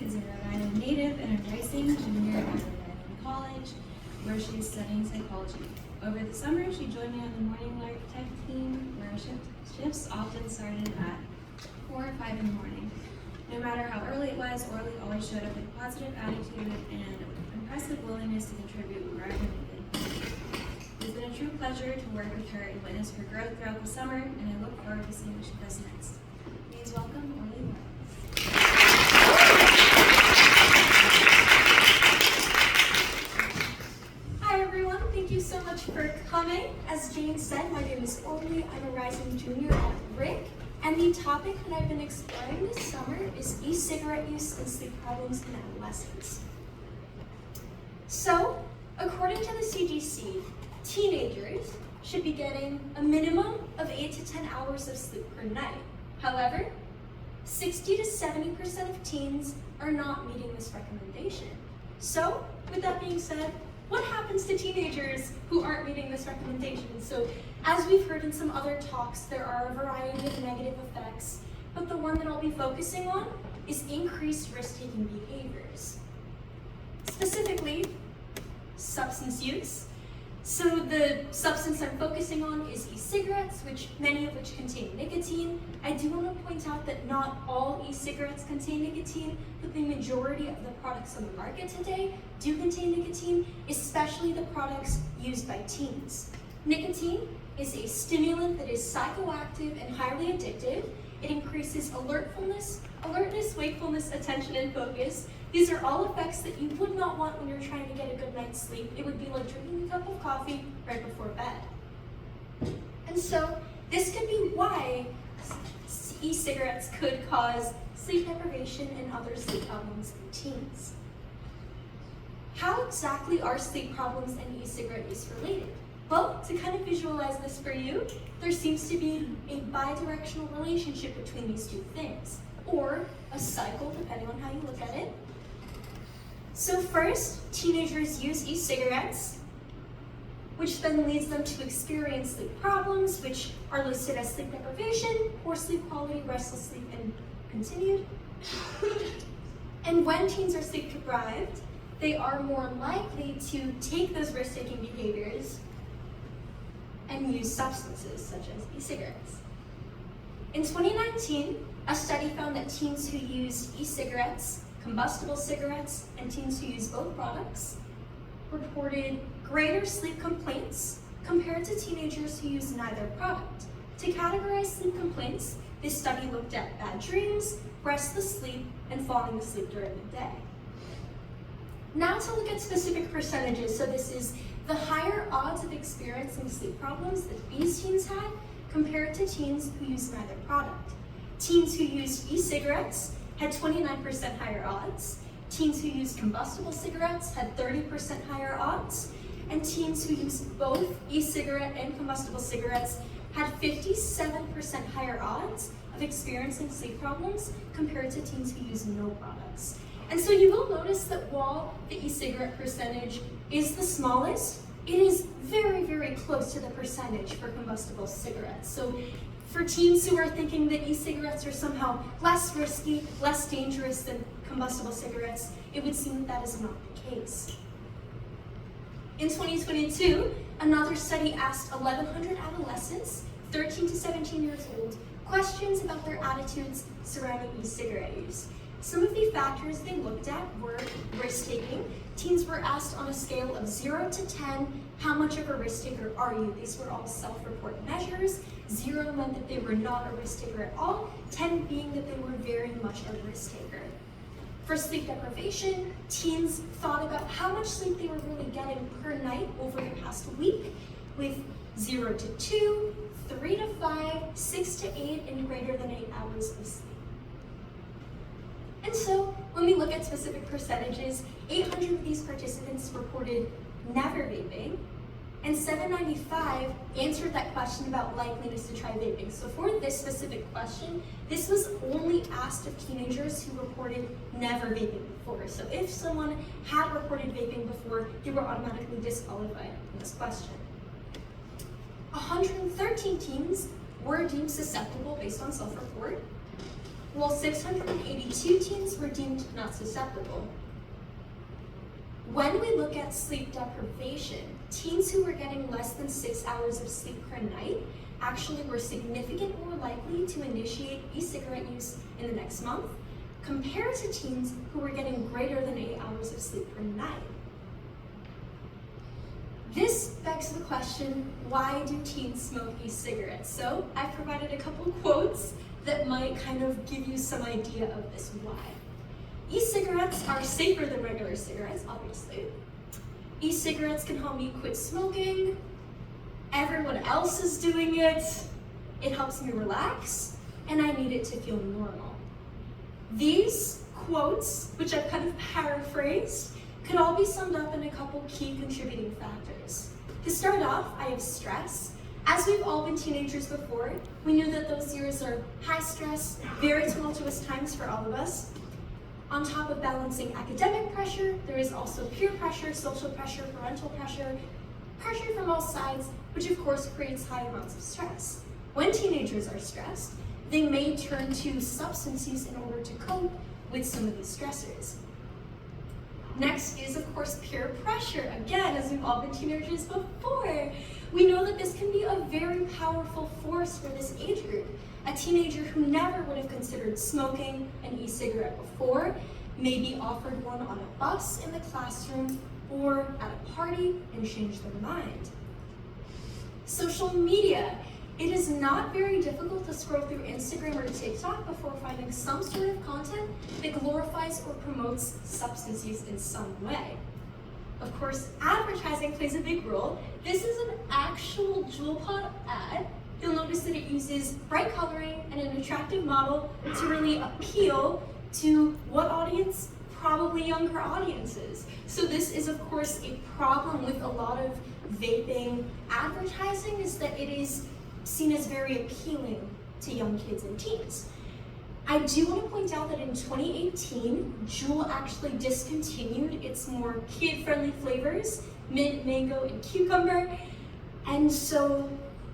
is a Rhode Island native and a rising junior at Rhode Island College, where she is studying psychology. Over the summer, she joined me on the Morning Lark Tech team, where shifts often started at 4 or 5 in the morning. No matter how early it was, Orli always showed up with a positive attitude and impressive willingness to contribute wherever needed. It's been a true pleasure to work with her and witness her growth throughout the summer, and I look forward to seeing what she does next. Please welcome Orli. Hi everyone, thank you so much for coming. As Jane said, my name is Orli. I'm a rising junior at RIC, and the topic that I've been exploring this summer is e-cigarette use and sleep problems in adolescents. So, according to the CDC, teenagers should be getting a minimum of 8 to 10 hours of sleep per night. However, 60 to 70% of teens are not meeting this recommendation. So, with that being said, what happens to teenagers who aren't meeting this recommendation? So, as we've heard in some other talks, there are a variety of negative effects, but the one that I'll be focusing on is increased risk-taking behaviors. Specifically, substance use. So the substance I'm focusing on is e-cigarettes, many of which contain nicotine. I do want to point out that not all e-cigarettes contain nicotine, but the majority of the products on the market today do contain nicotine, especially the products used by teens. Nicotine is a stimulant that is psychoactive and highly addictive. It increases alertness, wakefulness, attention, and focus. These are all effects that you would not want when you're trying to get a good night's sleep. It would be like drinking a cup of coffee right before bed. And so this could be why e-cigarettes could cause sleep deprivation and other sleep problems in teens. How exactly are sleep problems and e-cigarette use related? Well, to kind of visualize this for you, there seems to be a bidirectional relationship between these two things, or a cycle, depending on how you look at it. So first, teenagers use e-cigarettes, which then leads them to experience sleep problems, which are listed as sleep deprivation, poor sleep quality, restless sleep, and continued. And when teens are sleep deprived, they are more likely to take those risk-taking behaviors and use substances such as e-cigarettes. In 2019, a study found that teens who used e-cigarettes, combustible cigarettes, and teens who use both products reported greater sleep complaints compared to teenagers who use neither product. To categorize sleep complaints, this study looked at bad dreams, restless sleep, and falling asleep during the day. Now to look at specific percentages. So this is the higher odds of experiencing sleep problems that these teens had compared to teens who used neither product. Teens who used e-cigarettes had 29% higher odds. Teens who used combustible cigarettes had 30% higher odds. And teens who used both e-cigarette and combustible cigarettes had 57% higher odds of experiencing sleep problems compared to teens who used no products. And so you will notice that while the e-cigarette percentage is the smallest, it is very, very close to the percentage for combustible cigarettes. So for teens who are thinking that e-cigarettes are somehow less risky, less dangerous than combustible cigarettes, it would seem that is not the case. In 2022, another study asked 1,100 adolescents, 13 to 17 years old, questions about their attitudes surrounding e-cigarette use. Some of the factors they looked at were risk-taking. Teens were asked on a scale of 0 to 10, how much of a risk-taker are you? These were all self-report measures. 0 meant that they were not a risk-taker at all, 10 being that they were very much a risk-taker. For sleep deprivation, teens thought about how much sleep they were really getting per night over the past week, with 0 to 2, 3 to 5, 6 to 8, and greater than 8 hours of sleep. And so, when we look at specific percentages, 800 of these participants reported never vaping, and 795 answered that question about likeliness to try vaping. So for this specific question, this was only asked of teenagers who reported never vaping before. So if someone had reported vaping before, they were automatically disqualified in this question. 113 teens were deemed susceptible based on self-report. while 682 teens were deemed not susceptible. When we look at sleep deprivation, teens who were getting less than 6 hours of sleep per night actually were significantly more likely to initiate e-cigarette use in the next month compared to teens who were getting greater than 8 hours of sleep per night. This begs the question, why do teens smoke e-cigarettes? So I've provided a couple quotes that might kind of give you some idea of this why. E-cigarettes are safer than regular cigarettes, obviously. E-cigarettes can help me quit smoking. Everyone else is doing it. It helps me relax, and I need it to feel normal. These quotes, which I've kind of paraphrased, could all be summed up in a couple key contributing factors. To start off, I have stress. As we've all been teenagers before, we knew that those years are high stress, very tumultuous times for all of us. On top of balancing academic pressure, there is also peer pressure, social pressure, parental pressure, pressure from all sides, which of course creates high amounts of stress. When teenagers are stressed, they may turn to substance use in order to cope with some of these stressors. Next is, of course, peer pressure. Again, as we've all been teenagers before, we know that this can be a very powerful force for this age group. A teenager who never would have considered smoking an e-cigarette before may be offered one on a bus in the classroom or at a party and change their mind. Social media. It is not very difficult to scroll through Instagram or TikTok before finding some sort of content that glorifies or promotes substance use in some way. Of course, advertising plays a big role. This is an actual Juul Pod ad. You'll notice that it uses bright coloring and an attractive model to really appeal to what audience? Probably younger audiences. So this is, of course, a problem with a lot of vaping advertising, is that it is seen as very appealing to young kids and teens. I do want to point out that in 2018, Juul actually discontinued its more kid-friendly flavors, mint, mango, and cucumber, and so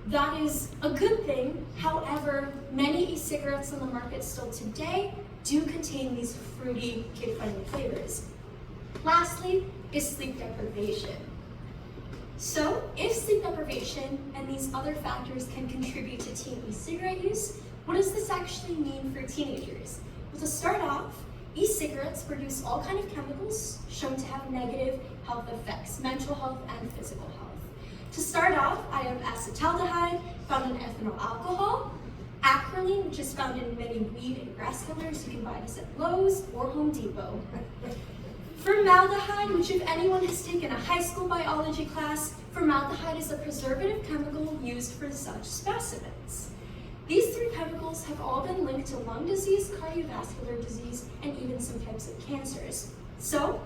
that is a good thing. However, many e-cigarettes on the market still today do contain these fruity, kid-friendly flavors. Lastly is sleep deprivation. So, if sleep deprivation and these other factors can contribute to teen e-cigarette use, what does this actually mean for teenagers? Well, to start off, e-cigarettes produce all kinds of chemicals shown to have negative health effects, mental health and physical health. To start off, I have acetaldehyde, found in ethanol alcohol, acrolein, which is found in many weed and grass killers. You can buy this at Lowe's or Home Depot. Formaldehyde, which if anyone has taken a high school biology class, formaldehyde is a preservative chemical used for such specimens. These three chemicals have all been linked to lung disease, cardiovascular disease, and even some types of cancers. So,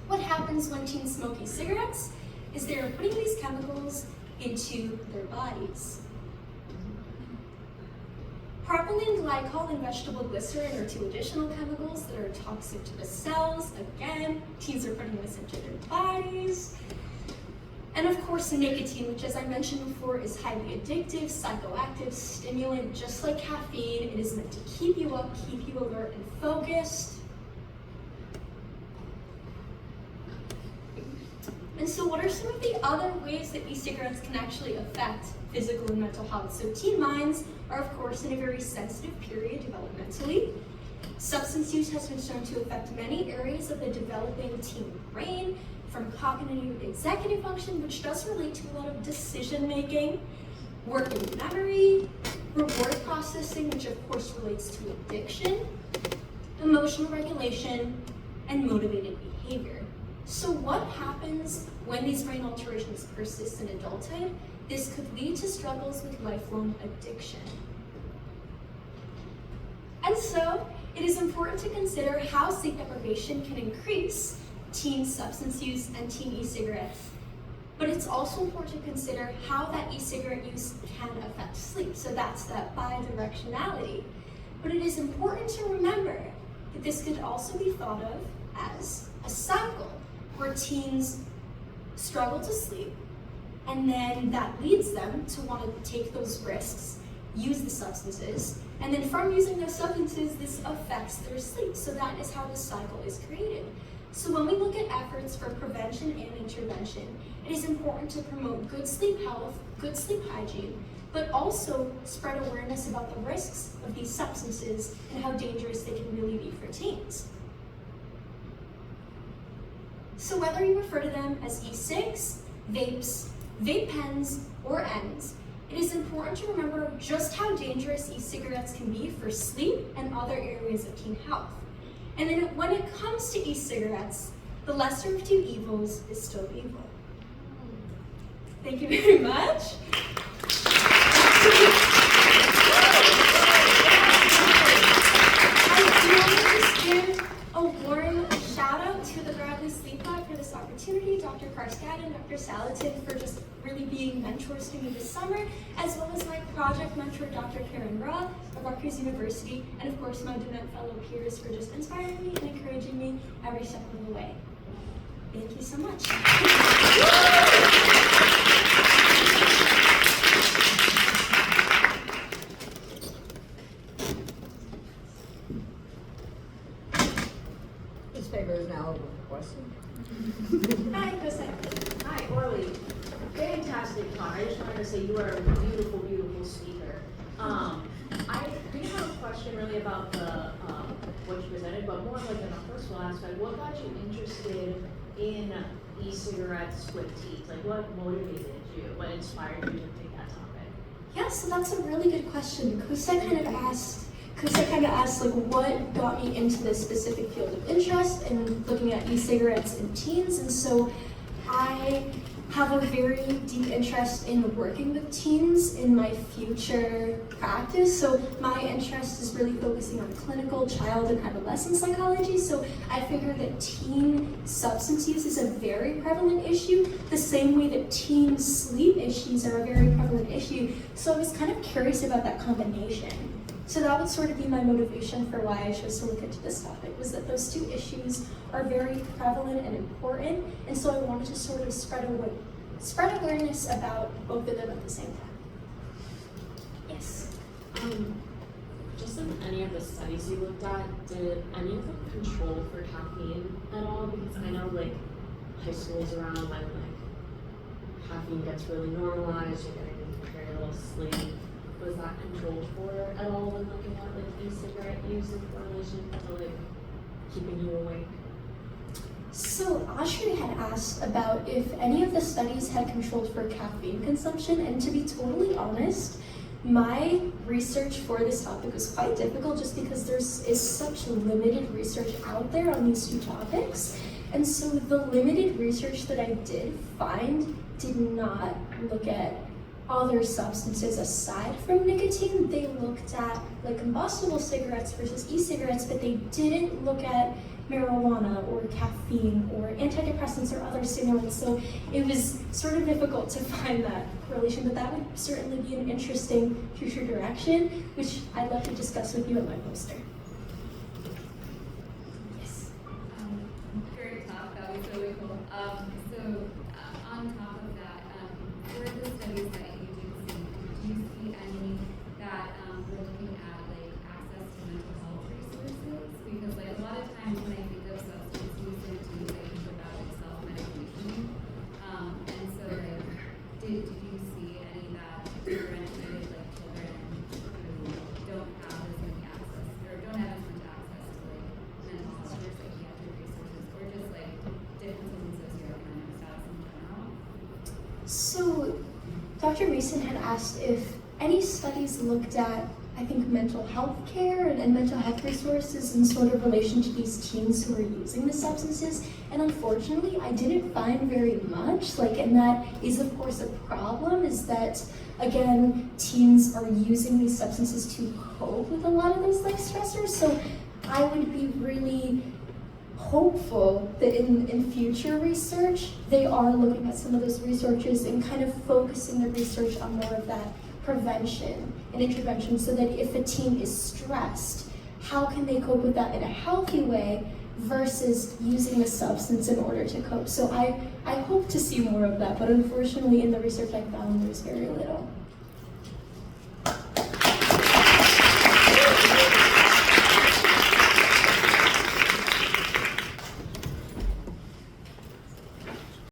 what happens when teens smoke e-cigarettes is they're putting these chemicals into their bodies. Propylene glycol and vegetable glycerin are two additional chemicals that are toxic to the cells. Again, teens are putting this into their bodies. And of course, nicotine, which as I mentioned before, is highly addictive, psychoactive, stimulant, just like caffeine. It is meant to keep you up, keep you alert and focused. And so what are some of the other ways that e-cigarettes can actually affect physical and mental health? So teen minds are, of course, in a very sensitive period developmentally. Substance use has been shown to affect many areas of the developing teen brain, from cognitive executive function, which does relate to a lot of decision making, working memory, reward processing, which of course relates to addiction, emotional regulation, and motivated behavior. So what happens when these brain alterations persist in adulthood? This could lead to struggles with lifelong addiction. And so, it is important to consider how sleep deprivation can increase teen substance use and teen e-cigarettes. But it's also important to consider how that e-cigarette use can affect sleep. So that's that bidirectionality. But it is important to remember that this could also be thought of as a cycle, where teens struggle to sleep, and then that leads them to want to take those risks use the substances, and then from using those substances, this affects their sleep. So that is how the cycle is created. So when we look at efforts for prevention and intervention, it is important to promote good sleep health, good sleep hygiene, but also spread awareness about the risks of these substances and how dangerous they can really be for teens. So whether you refer to them as e-cigs, vapes, vape pens, or ends, it is important to remember just how dangerous e-cigarettes can be for sleep and other areas of teen health. And then when it comes to e-cigarettes, the lesser of two evils is still evil. Thank you very much. I do want to just give a warm shout out to the Bradley Sleep Lab for this opportunity, Dr. Karskad and Dr. Salatin for just really being mentors to me this summer, as well as my project mentor, Dr. Karen Ra of Rutgers University, and of course my Donut fellow peers for just inspiring me and encouraging me every step of the way. Thank you so much. This paper is now open for question. Hi, go ahead. Hi, Orli. Fantastic talk. I just wanted to say you are a beautiful, beautiful speaker. I didn't have a question really about the what you presented, but more like in a personal aspect. What got you interested in e-cigarettes with teens? Like, what motivated you? What inspired you to pick that topic? Yeah, so that's a really good question. Kusa kind of asked like what got me into this specific field of interest in looking at e-cigarettes in teens, and so I have a very deep interest in working with teens in my future practice. So my interest is really focusing on clinical child and adolescent psychology. So I figure that teen substance use is a very prevalent issue, the same way that teen sleep issues are a very prevalent issue. So I was kind of curious about that combination. So that would sort of be my motivation for why I chose to look into this topic, was that those two issues are very prevalent and important, and so I wanted to sort of spread awareness about both of them at the same time. Yes? Just in any of the studies you looked at, did any of them control for caffeine at all? Because I know like high school is around when like caffeine gets really normalized, you're getting very little sleep. Was that controlled for at all when looking at like e-cigarette use in correlation to like keeping you awake? So Ashri had asked about if any of the studies had controlled for caffeine consumption, and to be totally honest, my research for this topic was quite difficult just because there is such limited research out there on these two topics. And so the limited research that I did find did not look at other substances aside from nicotine. They looked at like combustible cigarettes versus e-cigarettes, but they didn't look at marijuana or caffeine or antidepressants or other stimulants. So it was sort of difficult to find that correlation, but that would certainly be an interesting future direction, which I'd love to discuss with you at my poster. Yes. Great talk, that was really cool. On top of that, for the studies that do you see any that we're looking at like access to mental health resources? Because like a lot of times when I think of substance use and abuse, I think about like self-medication. And so like, did you see any that differentiated like children who don't have as much access or don't have as much access to like mental health or psychiatric resources, or just like differences in socioeconomic status in general? So Dr. Mason had asked if any studies looked at, I think, mental health care and mental health resources in sort of relation to these teens who are using the substances. And unfortunately, I didn't find very much. And that is, of course, a problem, is that, again, teens are using these substances to cope with a lot of those life stressors. So I would be really hopeful that in future research, they are looking at some of those researches and kind of focusing the research on more of that prevention and intervention, so that if a teen is stressed, how can they cope with that in a healthy way versus using the substance in order to cope. So I hope to see more of that, but unfortunately in the research I found there's very little.